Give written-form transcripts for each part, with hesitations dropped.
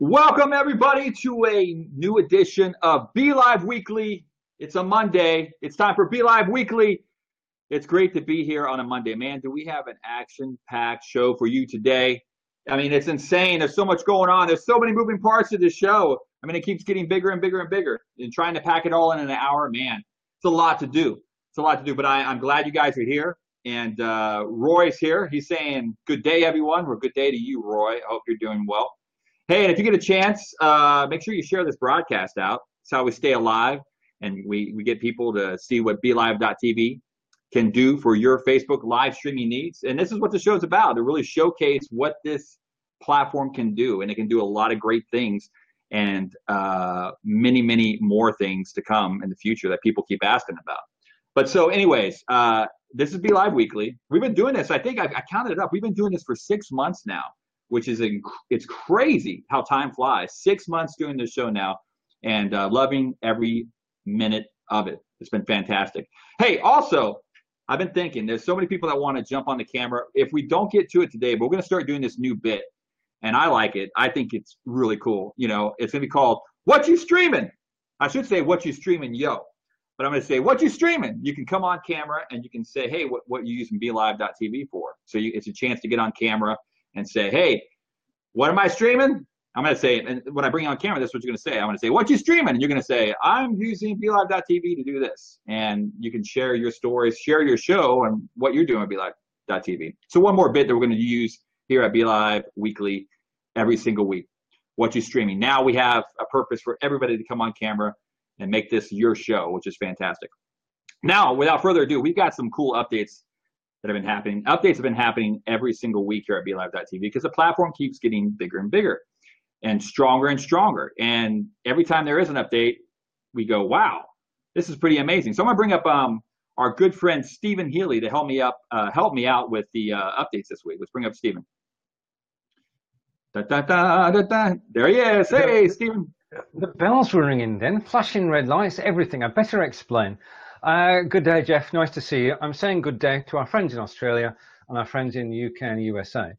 Welcome everybody to a new edition of Belive Weekly. It's a Monday. It's time for Belive Weekly. It's great to be here on a Monday. Man, do we have an action-packed show for you today? I mean, it's insane. There's so much going on. There's so many moving parts to this show. I mean, it keeps getting bigger and bigger and bigger. And trying to pack it all in an hour, man, it's a lot to do. It's a lot to do, but I'm glad you guys are here. And Roy's here. He's saying, good day, everyone. Or good day to you, Roy. I hope you're doing well. Hey, and if you get a chance, make sure you share this broadcast out. It's how we stay alive, and we get people to see what BeLive.tv can do for your Facebook live streaming needs. And this is what the show's about, to really showcase what this platform can do. And it can do a lot of great things and many, many more things to come in the future that people keep asking about. But so anyways, this is Belive Weekly. We've been doing this, I think I counted it up. We've been doing this for 6 months now, which is it's crazy how time flies. 6 months doing this show now, and loving every minute of it. It's been fantastic. Hey, also, I've been thinking, there's so many people that want to jump on the camera. If we don't get to it today, but we're going to start doing this new bit, and I like it. I think it's really cool. You know, it's going to be called "What You Streaming." I should say "What You Streaming, Yo," but I'm going to say "What You Streaming." You can come on camera and you can say, "Hey, what you using BeLive.tv for?" So it's a chance to get on camera and say, hey, what am I streaming? I'm going to say, and when I bring you on camera, that's what you're going to say. I'm going to say, what you streaming? And you're going to say, I'm using BeLive.tv to do this. And you can share your stories, share your show, and what you're doing at BeLive.tv. So one more bit that we're going to use here at Belive Weekly every single week. What you streaming? Now we have a purpose for everybody to come on camera and make this your show, which is fantastic. Now, without further ado, we've got some cool updates that have been happening. Updates have been happening every single week here at BeLive.tv because the platform keeps getting bigger and bigger and stronger. And every time there is an update, we go, wow, this is pretty amazing. So I'm gonna bring up our good friend Stephen Healy to help me out with the updates this week. Let's bring up Stephen. Da, da, da, da, da. There he is. Hey, Stephen. The bells were ringing then, flashing red lights, everything. I better explain. Good day, Jeff. Nice to see you. I'm saying good day to our friends in Australia and our friends in the UK and USA.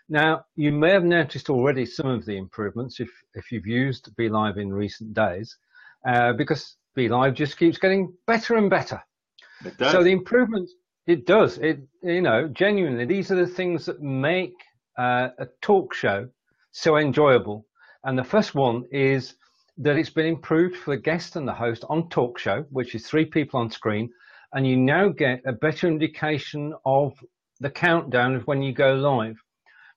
Now, you may have noticed already some of the improvements if you've used Belive in recent days, because Belive just keeps getting better and better. It does. So the improvements, it does. Genuinely, these are the things that make a talk show so enjoyable. And the first one is that it's been improved for the guest and the host on talk show, which is 3 people on screen, and you now get a better indication of the countdown of when you go live.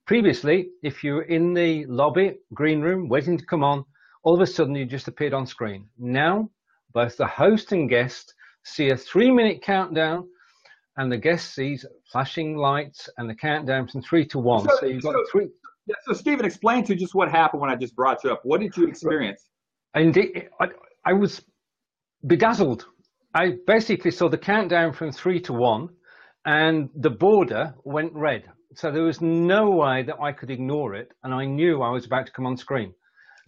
Previously, if you were in the lobby, green room, waiting to come on, all of a sudden you just appeared on screen. Now, both the host and guest see a 3-minute countdown, and the guest sees flashing lights and the countdown from 3 to 1. So you've got 3. Yeah, so Stephen, explain to just what happened when I just brought you up. What did you experience? Indeed, I was bedazzled. I basically saw the countdown from 3 to 1, and the border went red. So there was no way that I could ignore it, and I knew I was about to come on screen.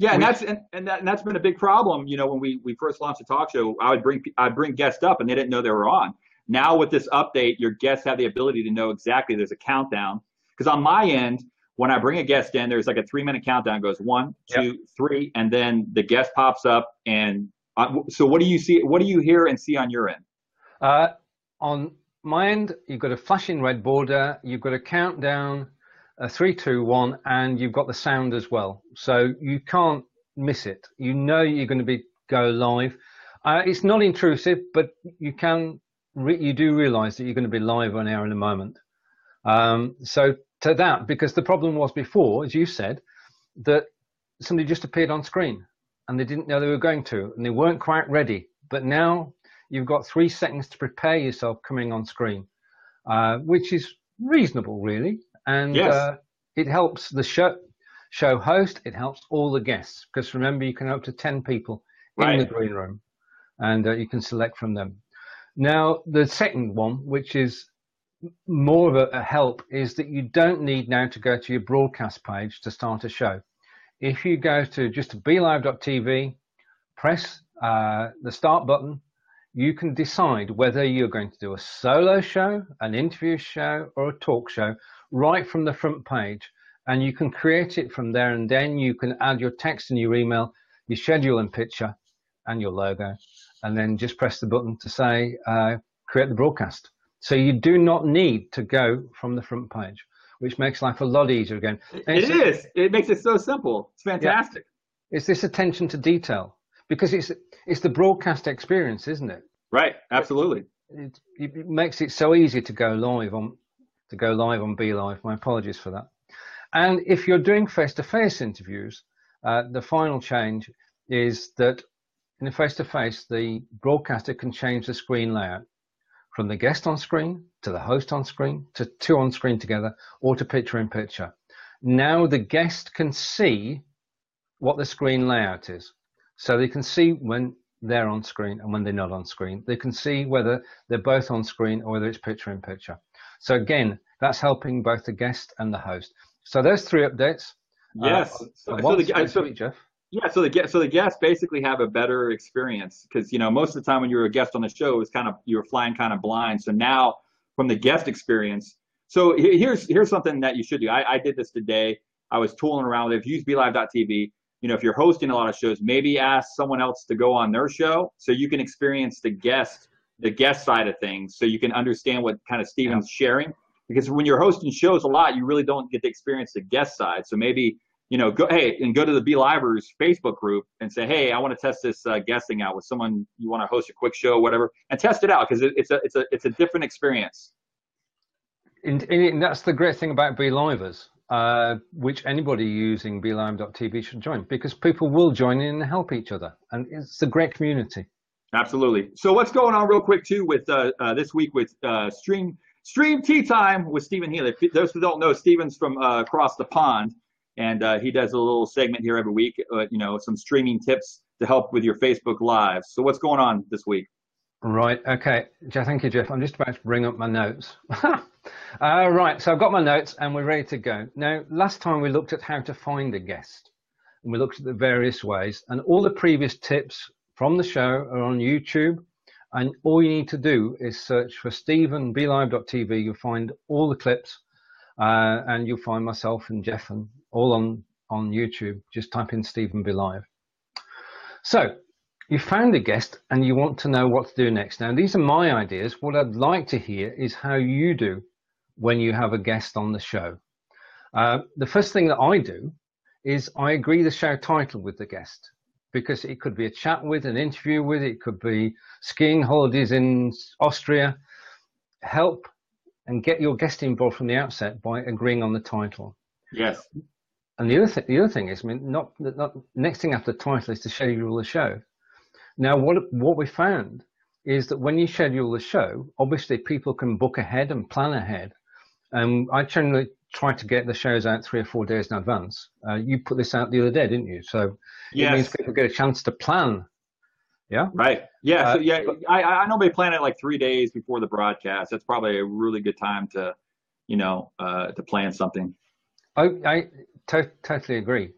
Yeah, and that's been a big problem. You know, when we first launched the talk show, I'd bring guests up, and they didn't know they were on. Now with this update, your guests have the ability to know exactly. There's a countdown, because on my end, when I bring a guest in, there's like a 3-minute countdown. It goes 1, 2, 3, and then the guest pops up. And so, what do you see? What do you hear and see on your end? On my end, you've got a flashing red border. You've got a countdown, 3, 2, 1, and you've got the sound as well. So you can't miss it. You know you're going to go live. It's not intrusive, but you do realise that you're going to be live on air in a moment. So to that, because the problem was before, as you said, that somebody just appeared on screen and they didn't know they were going to, and they weren't quite ready. But now you've got 3 seconds to prepare yourself coming on screen, which is reasonable, really. And yes. It helps the show host. It helps all the guests, because remember, you can have up to 10 people in the green room, and you can select from them. Now, the second one, which is more of a help, is that you don't need now to go to your broadcast page to start a show. If you go to just BeLive.tv, press the start button, you can decide whether you're going to do a solo show, an interview show, or a talk show right from the front page. and you can create it from there, and then you can add your text and your email, your schedule and picture, and your logo, and then just press the button to say create the broadcast. So you do not need to go from the front page, which makes life a lot easier again. It makes it so simple. It's fantastic. Yeah. It's this attention to detail, because it's the broadcast experience, isn't it? Right. Absolutely. It makes it so easy to go live on Belive. My apologies for that. And if you're doing face-to-face interviews, the final change is that in a face-to-face, the broadcaster can change the screen layout from the guest on screen to the host on screen to two on screen together, or to picture in picture. Now the guest can see what the screen layout is. So they can see when they're on screen and when they're not on screen. They can see whether they're both on screen or whether it's picture in picture. So again, that's helping both the guest and the host. So there's 3 updates. Yes. So the guests basically have a better experience, because most of the time when you're a guest on the show, it's you're flying kind of blind. So now from the guest experience, so here's something that you should do. I did this today. I was tooling around with it. If you use BeLive.tv, if you're hosting a lot of shows, maybe ask someone else to go on their show so you can experience the guest side of things, so you can understand what kind of Steven's sharing. Because when you're hosting shows a lot, you really don't get to experience the guest side. So maybe go to the Belivers Facebook group and say, hey, I want to test this guesting out with someone. You want to host a quick show, whatever, and test it out, because it's a different experience. And that's the great thing about Belivers, which anybody using Belive.tv should join, because people will join in and help each other, and it's a great community. Absolutely. So what's going on real quick too with this week with Stream Tea Time with Stephen Healy. Those who don't know, Stephen's from across the pond, and he does a little segment here every week, some streaming tips to help with your Facebook Lives. So what's going on this week? Right. Okay. Thank you, Jeff. I'm just about to bring up my notes. Right. So I've got my notes and we're ready to go. Now, last time we looked at how to find a guest, and we looked at the various ways, and all the previous tips from the show are on YouTube. And all you need to do is search for Stephen, Belive.tv. You'll find all the clips, and you'll find myself and Jeff and all on YouTube. Just type in Stephen Belive. So you found a guest and you want to know what to do next. Now, these are my ideas. What I'd like to hear is how you do when you have a guest on the show. The first thing that I do is I agree the show title with the guest, because it could be a chat with, an interview with, it could be skiing holidays in Austria. Help and get your guest involved from the outset by agreeing on the title. Yes. And the other thing is, not next thing after the title is to schedule the show. Now, what we found is that when you schedule the show, obviously people can book ahead and plan ahead. And I generally try to get the shows out 3 or 4 days in advance. You put this out the other day, didn't you? So yes. It means people get a chance to plan. Yeah. Right. Yeah. I normally plan it like 3 days before the broadcast. That's probably a really good time to, to plan something. I totally agree.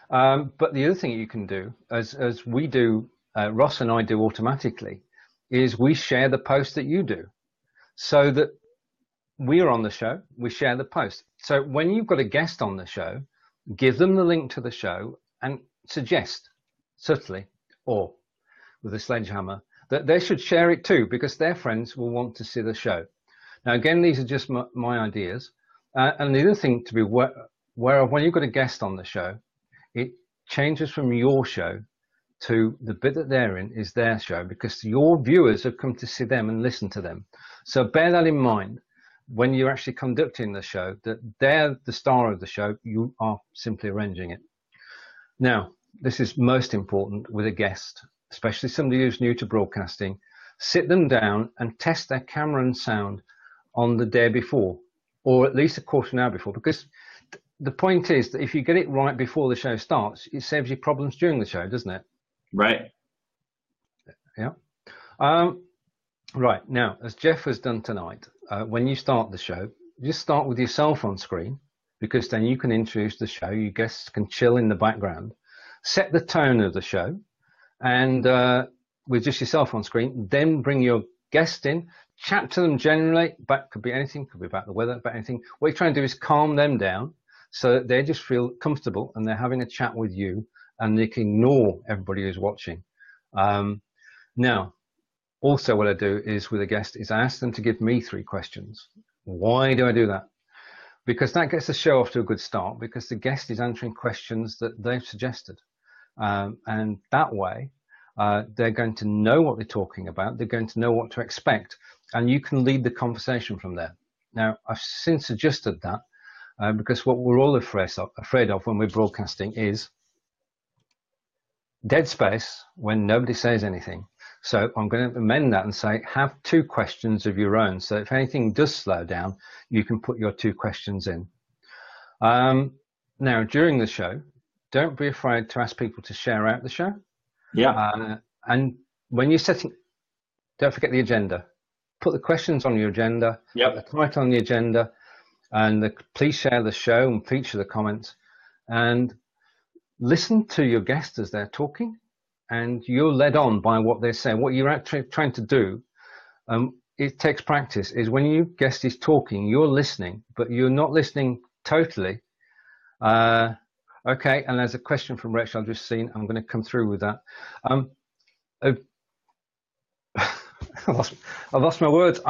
But the other thing you can do, as we do, Ross and I do automatically, is we share the post that you do, so that we are on the show, we share the post. So when you've got a guest on the show, give them the link to the show and suggest subtly, or with a sledgehammer, that they should share it too, because their friends will want to see the show. Now, again, these are just my ideas. And the other thing to be aware of when you've got a guest on the show, it changes from your show to the bit that they're in is their show, because your viewers have come to see them and listen to them. So bear that in mind when you're actually conducting the show, that they're the star of the show, you are simply arranging it. Now, this is most important with a guest, especially somebody who's new to broadcasting. Sit them down and test their camera and sound on the day before, or at least a quarter of an hour before, because the point is that if you get it right before the show starts, it saves you problems during the show, doesn't it? Right. Yeah. Right. Now, as Jeff has done tonight, when you start the show, just start with yourself on screen, because then you can introduce the show. Your guests can chill in the background, set the tone of the show, and with just yourself on screen, then bring your guest in, chat to them generally, but could be anything, could be about the weather, about anything. What you're trying to do is calm them down so that they just feel comfortable and they're having a chat with you and they can ignore everybody who's watching. Now, also what I do is with a guest is I ask them to give me 3 questions. Why do I do that? Because that gets the show off to a good start, because the guest is answering questions that they've suggested. And that way, they're going to know what they're talking about. They're going to know what to expect. And you can lead the conversation from there. Now, I've since adjusted that because what we're all afraid of when we're broadcasting is dead space when nobody says anything. So I'm going to amend that and say, have 2 questions of your own. So if anything does slow down, you can put your 2 questions in. Now, during the show, don't be afraid to ask people to share out the show. Yeah. And when you're setting, don't forget the agenda. Put the questions on your agenda, Yep. put the title on the agenda, and please share the show and feature the comments. And listen to your guests as they're talking, and you're led on by what they're saying. What you're actually trying to do, it takes practice, is when your guest is talking, you're listening, but you're not listening totally. Okay, and there's a question from Rachel I've just seen. I'm going to come through with that. I've lost my words.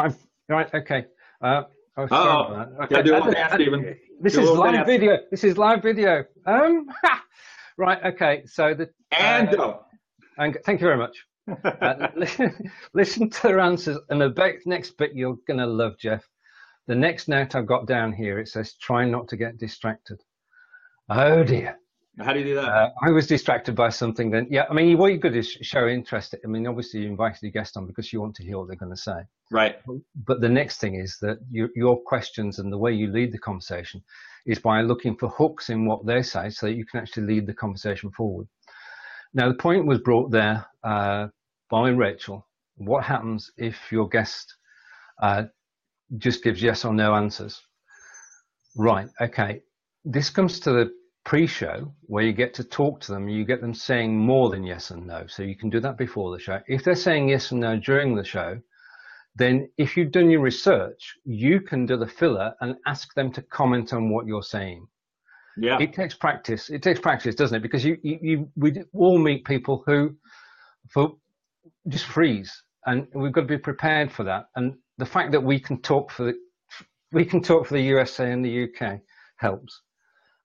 Right, okay. Okay, do it fast, Stephen. This is live video. This is live video. Right, okay. So and go. And thank you very much. Listen to their answers, and the next bit you're going to love, Jeff. The next note I've got down here, it says, try not to get distracted. Oh, dear. How do you do that? I was distracted by something then. Yeah, I mean, what you could is show interest. I mean, obviously, you invited your guest on because you want to hear what they're going to say. Right. But the next thing is that your questions and the way you lead the conversation is by looking for hooks in what they say so that you can actually lead the conversation forward. Now, the point was brought there by Rachel. What happens if your guest just gives yes or no answers? Right, okay. This comes to the pre-show where you get to talk to them. You get them saying more than yes and no. So you can do that before the show. If they're saying yes and no during the show, then if you've done your research, you can do the filler and ask them to comment on what you're saying. Yeah. It takes practice. It takes practice, doesn't it? Because we all meet people who just freeze, and we've got to be prepared for that. And the fact that we can talk for the USA and the UK helps.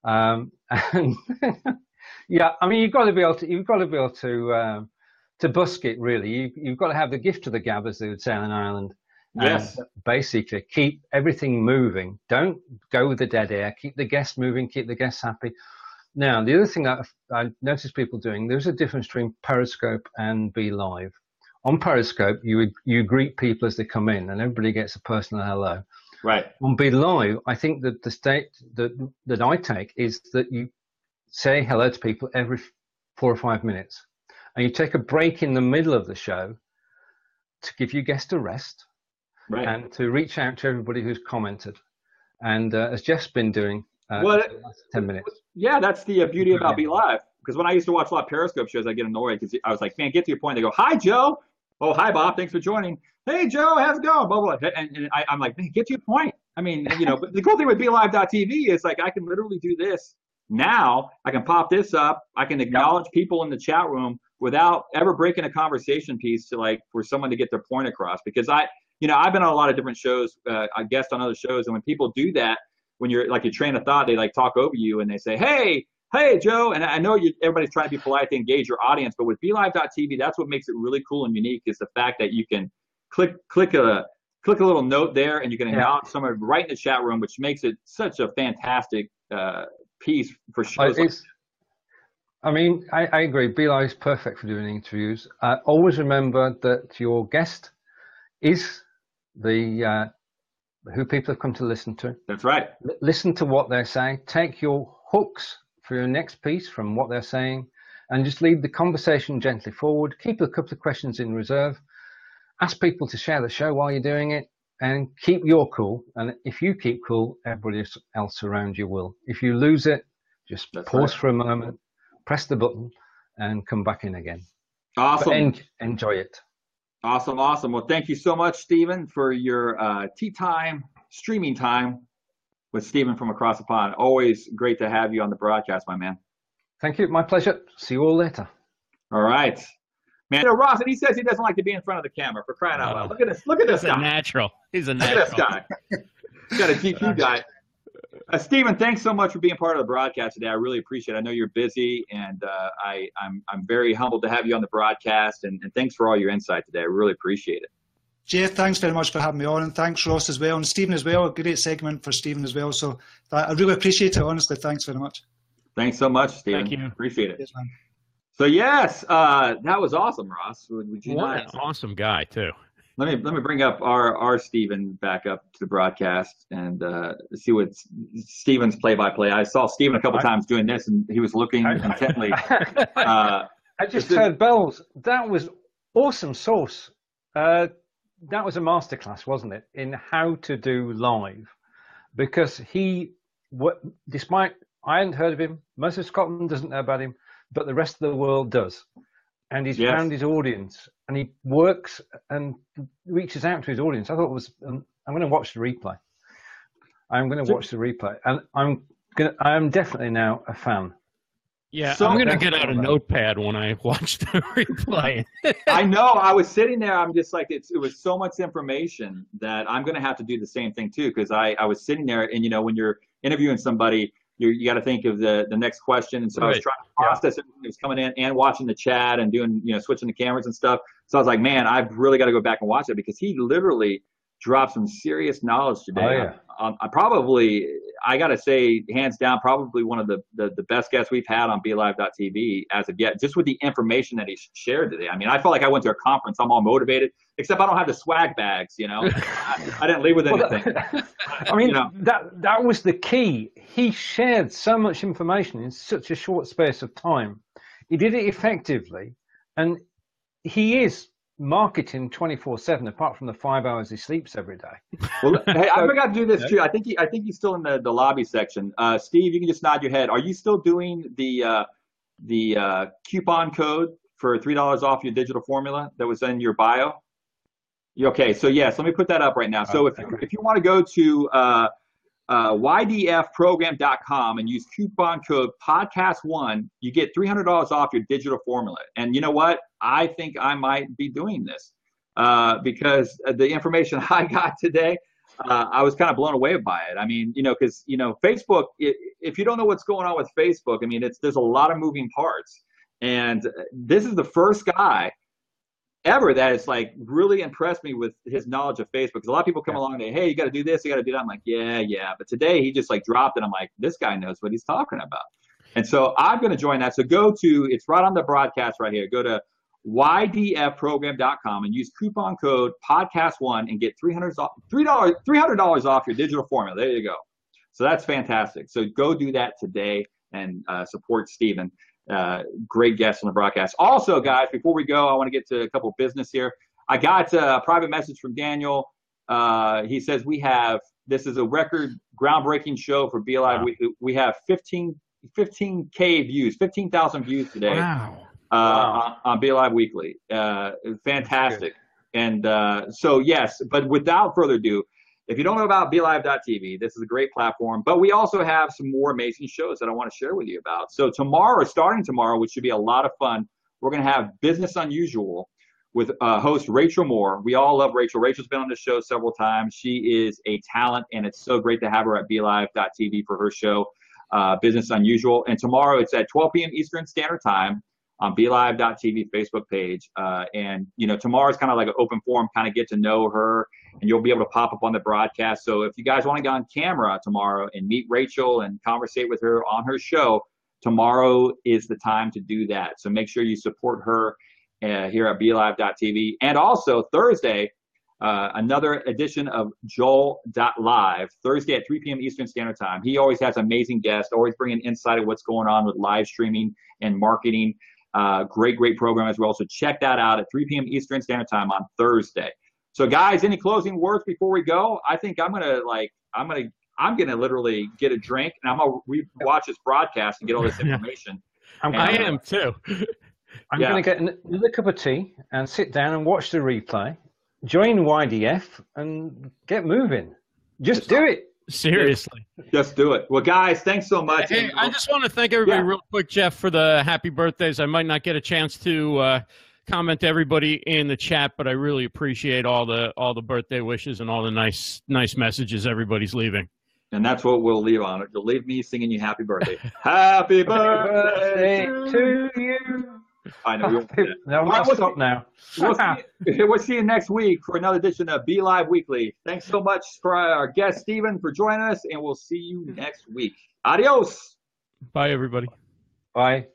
And yeah, I mean, you've got to be able to busk it, really. You've got to have the gift of the gab, as they would say in Ireland. Yes. And basically, keep everything moving. Don't go with the dead air. Keep the guests moving. Keep the guests happy. Now, the other thing that I noticed people doing, there's a difference between Periscope and Belive. On Periscope, you greet people as they come in, and everybody gets a personal hello. Right. On Belive, I think that the state that I take is that you say hello to people every 4 or 5 minutes, and you take a break in the middle of the show to give your guest a rest, right, and to reach out to everybody who's commented. And as Jeff's been doing, well, the last 10 minutes. Yeah, that's the beauty about Belive. Because when I used to watch a lot of Periscope shows, I get annoyed because I was like, man, get to your point. They go, hi, Joe. Oh, hi, Bob. Thanks for joining. Hey, Joe, how's it going? Blah, blah, blah. And I'm like, man, get to your point. I mean, you know, but the cool thing with BeLive.tv is like I can literally do this now. I can pop this up. I can acknowledge people in the chat room without ever breaking a conversation piece to like for someone to get their point across. Because I've been on a lot of different shows, I guest on other shows, and when people do that, when you're like your train of thought, they like talk over you and they say, hey, Joe. And I know everybody's trying to be polite to engage your audience, but with BeLive.tv, that's what makes it really cool and unique is the fact that you can click a little note there, and you can acknowledge someone right in the chat room, which makes it such a fantastic piece for shows. I mean, I agree. Belive is perfect for doing interviews. Always remember that your guest is the who people have come to listen to. That's right. Listen to what they're saying. Take your hooks for your next piece from what they're saying, and just lead the conversation gently forward. Keep a couple of questions in reserve. Ask people to share the show while you're doing it, and keep your cool. And if you keep cool, everybody else around you will. If you lose it, just pause for a moment, press the button, and come back in again. Awesome. Enjoy it. Awesome. Well, thank you so much, Stephen, for your tea time, streaming time with Stephen from across the pond. Always great to have you on the broadcast, my man. Thank you. My pleasure. See you all later. All right. Man, Ross, and he says he doesn't like to be in front of the camera, for crying out loud. Look at this. Look at this guy. He's a natural. He's a natural. Look at this guy. He's got a GQ guy. Stephen, thanks so much for being part of the broadcast today. I really appreciate it. I know you're busy, and I'm very humbled to have you on the broadcast, and thanks for all your insight today. I really appreciate it. Jay, thanks very much for having me on, and thanks Ross as well, and Stephen as well. A great segment for Stephen as well. So I really appreciate it, honestly. Thanks very much. Thanks so much, Stephen. Thank you. Appreciate it. Yes, man. So yes, that was awesome, Ross. Would you What not? an awesome guy, too. Let me bring up our Stephen back up to the broadcast and see what Stephen's play-by-play. I saw Stephen a couple times doing this, and he was looking intently. I just heard bells. That was awesome sauce. That was a masterclass, wasn't it, in how to do live? Because despite I hadn't heard of him, most of Scotland doesn't know about him, but the rest of the world does. And he's found his audience, and he works and reaches out to his audience. I thought it was. I'm going to watch the replay. I'm going to watch the replay, and I'm definitely now a fan. Yeah, So- I'm going to get out a notepad when I watch the replay. I know. I was sitting there. I'm just like, it was so much information that I'm going to have to do the same thing too. Because I was sitting there, and when you're interviewing somebody, you got to think of the next question. And so I was trying to process everything that was coming in and watching the chat and doing, switching the cameras and stuff. So I was like, man, I've really got to go back and watch it, because he literally dropped some serious knowledge today. I got to say, hands down, probably one of the best guests we've had on BeLive.tv as of yet, just with the information that he shared today. I mean, I felt like I went to a conference. I'm all motivated, except I don't have the swag bags, I didn't leave with anything. I mean, that was the key. He shared so much information in such a short space of time. He did it effectively, and he is marketing 24/7, apart from the 5 hours he sleeps every day. Well, hey, I forgot to do this too. I think he's still in the lobby section. Steve, you can just nod your head. Are you still doing the coupon code for $3 off your digital formula that was in your bio? Okay, so yes, let me put that up right now. So if you want to go to ydfprogram.com and use coupon code podcast1, you get $300 off your digital formula. And you know what? I think I might be doing this because the information I got today, I was kind of blown away by it. I mean, because Facebook, if you don't know what's going on with Facebook, I mean, there's a lot of moving parts, and this is the first guy ever that has like really impressed me with his knowledge of Facebook. Because a lot of people come along and say, hey, you got to do this, you got to do that. I'm like, yeah. But today he just like dropped it. I'm like, this guy knows what he's talking about. And so I'm going to join that. So it's right on the broadcast right here. Go to ydfprogram.com and use coupon code podcast1 and get $300 off your digital formula. There you go. So that's fantastic. So go do that today and support Stephen. Great guest on the broadcast. Also, guys, before we go, I want to get to a couple of business here. I got a private message from Daniel. He says this is a record groundbreaking show for Belive. Wow. We have 15K views, 15,000 views today. Wow. On Belive Weekly. Fantastic. And so, yes, but without further ado, if you don't know about Belive.tv, this is a great platform, but we also have some more amazing shows that I want to share with you about. So starting tomorrow, which should be a lot of fun, we're going to have Business Unusual with host Rachel Moore. We all love Rachel. Rachel's been on the show several times. She is a talent, and it's so great to have her at Belive.tv for her show, Business Unusual. And tomorrow it's at 12 p.m. Eastern Standard Time on Belive.tv Facebook page. And, tomorrow's kind of like an open forum, kind of get to know her, and you'll be able to pop up on the broadcast. So if you guys want to get on camera tomorrow and meet Rachel and conversate with her on her show, tomorrow is the time to do that. So make sure you support her here at Belive.tv. And also Thursday, another edition of Joel.live, Thursday at 3 p.m. Eastern Standard Time. He always has amazing guests, always bringing insight of what's going on with live streaming and marketing. Great program as well. So check that out at 3 p.m. Eastern Standard Time on Thursday. So guys, any closing words before we go? I think I'm gonna literally get a drink, and I'm gonna watch this broadcast and get all this information. I am too. I'm going to get another cup of tea and sit down and watch the replay, join YDF, and get moving. Just do it. Seriously. Just do it. Well, guys, thanks so much. Hey, I just want to thank everybody real quick, Jeff, for the happy birthdays. I might not get a chance to comment to everybody in the chat, but I really appreciate all the birthday wishes and all the nice messages everybody's leaving. And that's what we'll leave on it. You'll leave me singing you happy birthday. Happy birthday to you. I know. No, we'll stop now. We'll see you next week for another edition of Be Live Weekly. Thanks so much for our guest, Stephen, for joining us, and we'll see you next week. Adios. Bye, everybody. Bye.